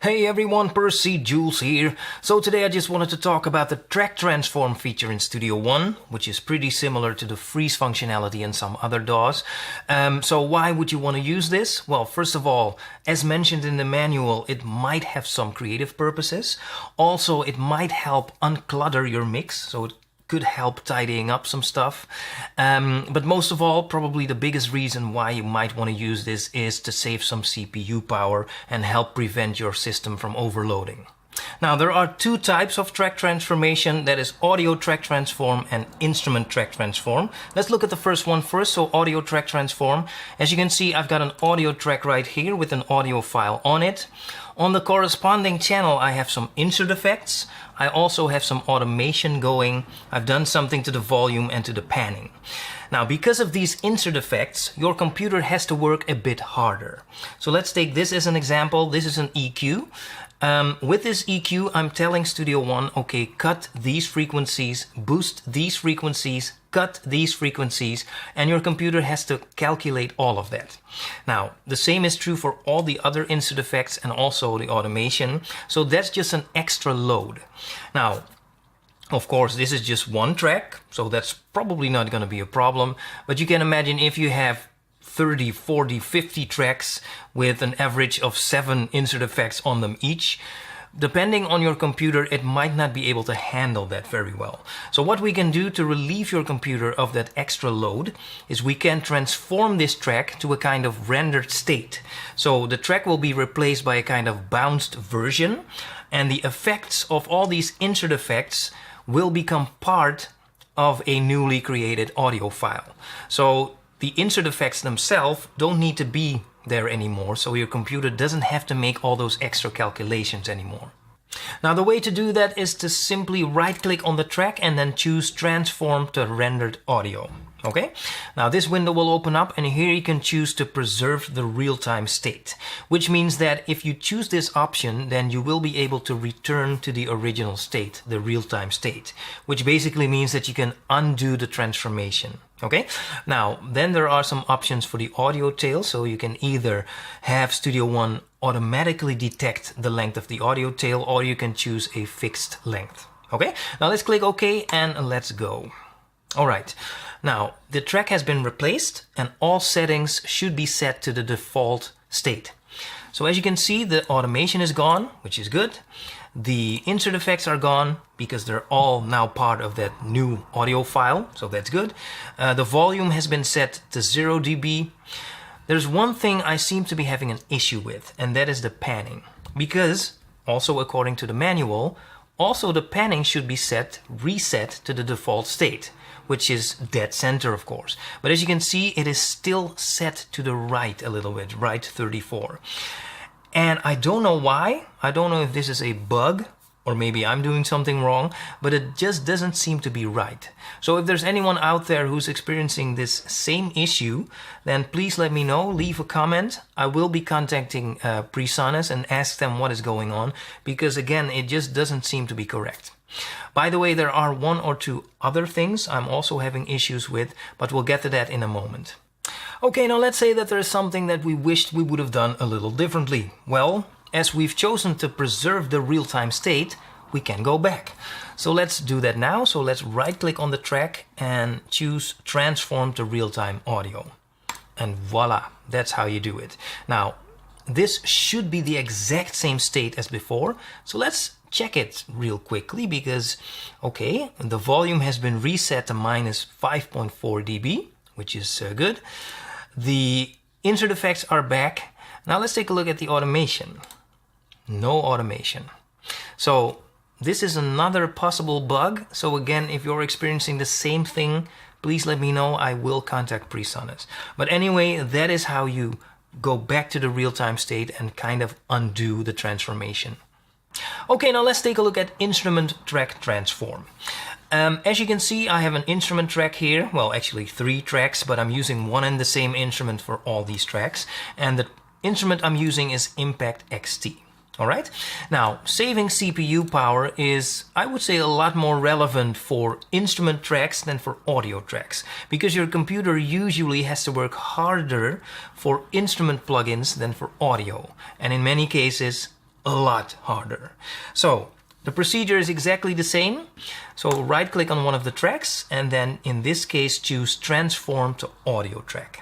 Hey everyone, Percy Jules here. So today I just wanted to talk about the track transform feature in Studio One, which is pretty similar to the freeze functionality in some other DAWs. So why would you want to use this? Well, first of all, as mentioned in the manual, it might have some creative purposes. Also, it might help unclutter your mix, so it could help tidying up some stuff. But most of all, probably the biggest reason why you might want to use this is to save some CPU power and help prevent your system from overloading. Now, there are two types of track transformation, that is audio track transform and instrument track transform. Let's look at the first one first, so audio track transform. As you can see, I've got an audio track right here with an audio file on it. On the corresponding channel, I have some insert effects. I also have some automation going. I've done something to the volume and to the panning. Now, because of these insert effects, your computer has to work a bit harder. So let's take this as an example. This is an EQ. With this EQ, I'm telling Studio One, okay, cut these frequencies, boost these frequencies, cut these frequencies, and your computer has to calculate all of that. Now, the same is true for all the other insert effects and also the automation. So that's just an extra load. Now, of course, this is just one track, so that's probably not going to be a problem. But you can imagine if you have 30, 40, 50 tracks with an average of 7 insert effects on them each. Depending on your computer, it might not be able to handle that very well. So what we can do to relieve your computer of that extra load is we can transform this track to a kind of rendered state. So the track will be replaced by a kind of bounced version, and the effects of all these insert effects will become part of a newly created audio file. So the insert effects themselves don't need to be there anymore, so your computer doesn't have to make all those extra calculations anymore. Now, the way to do that is to simply right-click on the track and then choose Transform to Rendered Audio. Okay, now this window will open up, and here you can choose to preserve the real-time state, which means that if you choose this option, then you will be able to return to the original state, the real-time state, which basically means that you can undo the transformation. Okay, now then there are some options for the audio tail, so you can either have Studio One automatically detect the length of the audio tail, or you can choose a fixed length. Okay, now let's click OK and let's go. All right, now the track has been replaced and all settings should be set to the default state. So as you can see, the automation is gone, which is good. The insert effects are gone because they're all now part of that new audio file, so that's good. The volume has been set to 0 dB. There's one thing I seem to be having an issue with, and that is the panning. Because, also according to the manual, also the panning should be reset to the default state, which is dead center, of course. But as you can see, it is still set to the right a little bit, right 34. And I don't know why. I don't know if this is a bug or maybe I'm doing something wrong, but it just doesn't seem to be right. So if there's anyone out there who's experiencing this same issue, then please let me know, leave a comment. I will be contacting PreSonus and ask them what is going on, because again, it just doesn't seem to be correct. By the way, there are one or two other things I'm also having issues with, but we'll get to that in a moment. Okay, now let's say that there is something that we wished we would have done a little differently. Well, as we've chosen to preserve the real-time state, we can go back. So let's do that now. So let's right-click on the track and choose Transform to Real-Time Audio. And voila, that's how you do it. Now, this should be the exact same state as before. So let's check it real quickly because, okay, the volume has been reset to minus 5.4 dB, which is good. The insert effects are back. Now let's take a look at the automation. No automation. So this is another possible bug. So again, if you're experiencing the same thing, please let me know. I will contact PreSonus. But anyway, that is how you go back to the real-time state and kind of undo the transformation. Okay, now let's take a look at instrument track transform. As you can see, I have an instrument track here. Well, actually 3 tracks, but I'm using one and the same instrument for all these tracks. And the instrument I'm using is Impact XT. All right. Now, saving CPU power is, I would say, a lot more relevant for instrument tracks than for audio tracks, because your computer usually has to work harder for instrument plugins than for audio. And in many cases, a lot harder. So the procedure is exactly the same. So right click on one of the tracks and then in this case choose transform to audio track.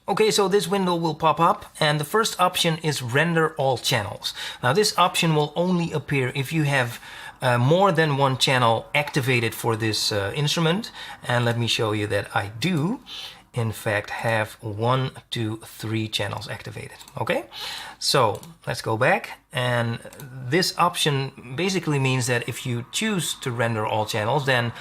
Okay, so this window will pop up and the first option is render all channels. Now this option will only appear if you have more than one channel activated for this instrument. And let me show you that I do in fact have 1, 2, 3 channels activated. Okay, so let's go back, and this option basically means that if you choose to render all channels, then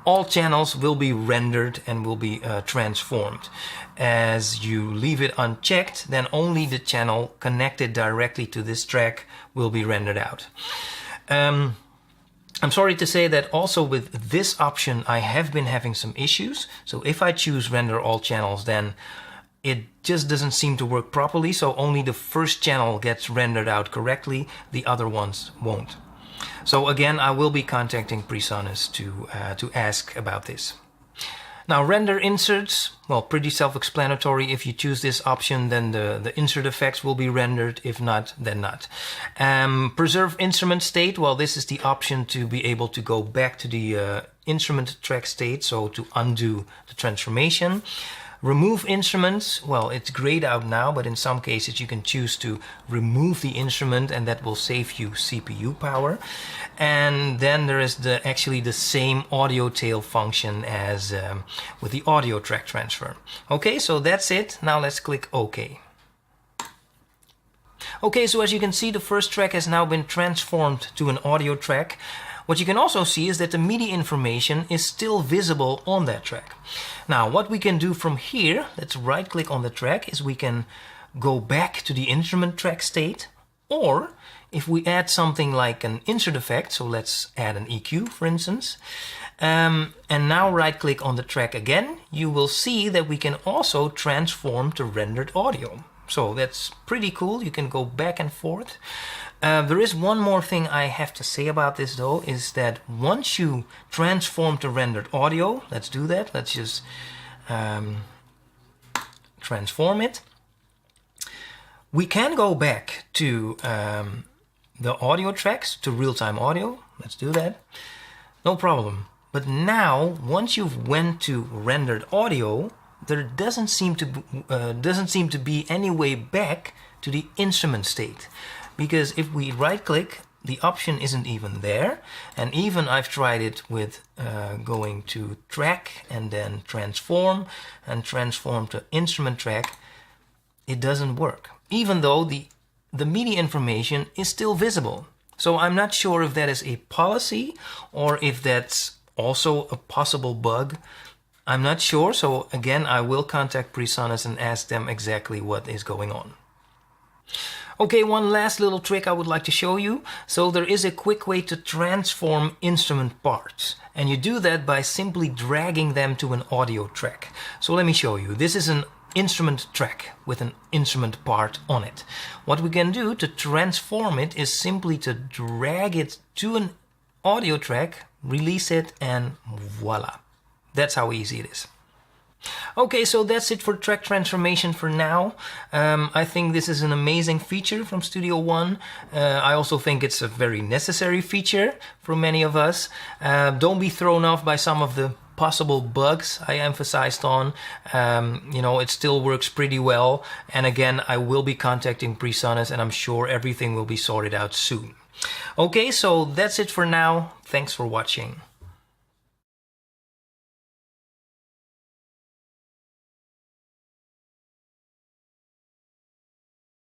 all channels will be rendered and will be transformed. As you leave it unchecked, then only the channel connected directly to this track will be rendered out. I'm sorry to say that also with this option I have been having some issues. So if I choose render all channels, then it just doesn't seem to work properly. So only the first channel gets rendered out correctly, the other ones won't. So again, I will be contacting PreSonus to ask about this. Now render inserts, well, pretty self-explanatory. If you choose this option, then the insert effects will be rendered. If not, then not. Preserve instrument state, well, this is the option to be able to go back to the instrument track state, so to undo the transformation. Remove instruments, well, it's grayed out now, but in some cases you can choose to remove the instrument and that will save you CPU power. And then there is actually the same audio tail function as with the audio track transfer. Okay, so that's it. Now let's click OK. Okay, so as you can see, the first track has now been transformed to an audio track. What you can also see is that the MIDI information is still visible on that track. Now, what we can do from here, let's right click on the track, is we can go back to the instrument track state, or if we add something like an insert effect, so let's add an EQ for instance, and now right click on the track again, you will see that we can also transform to rendered audio. So that's pretty cool. You can go back and forth. There is one more thing I have to say about this though, is that once you transform to rendered audio, let's do that. Let's just transform it. We can go back to the audio tracks, to real-time audio. Let's do that. No problem. But now, once you've went to rendered audio, there doesn't seem to be any way back to the instrument state, because if we right click, the option isn't even there. And even I've tried it with going to track and then transform and transform to instrument track, it doesn't work, even though the MIDI information is still visible. So I'm not sure if that is a policy or if that's also a possible bug. I'm not sure, so again, I will contact PreSonus and ask them exactly what is going on. Okay, one last little trick I would like to show you. So there is a quick way to transform instrument parts, and you do that by simply dragging them to an audio track. So let me show you. This is an instrument track with an instrument part on it. What we can do to transform it is simply to drag it to an audio track, release it, and voila. That's how easy it is. Okay, so that's it for track transformation for now. I think this is an amazing feature from Studio One. I also think it's a very necessary feature for many of us. Don't be thrown off by some of the possible bugs I emphasized on. You know, it still works pretty well. And again, I will be contacting PreSonus and I'm sure everything will be sorted out soon. Okay, so that's it for now. Thanks for watching.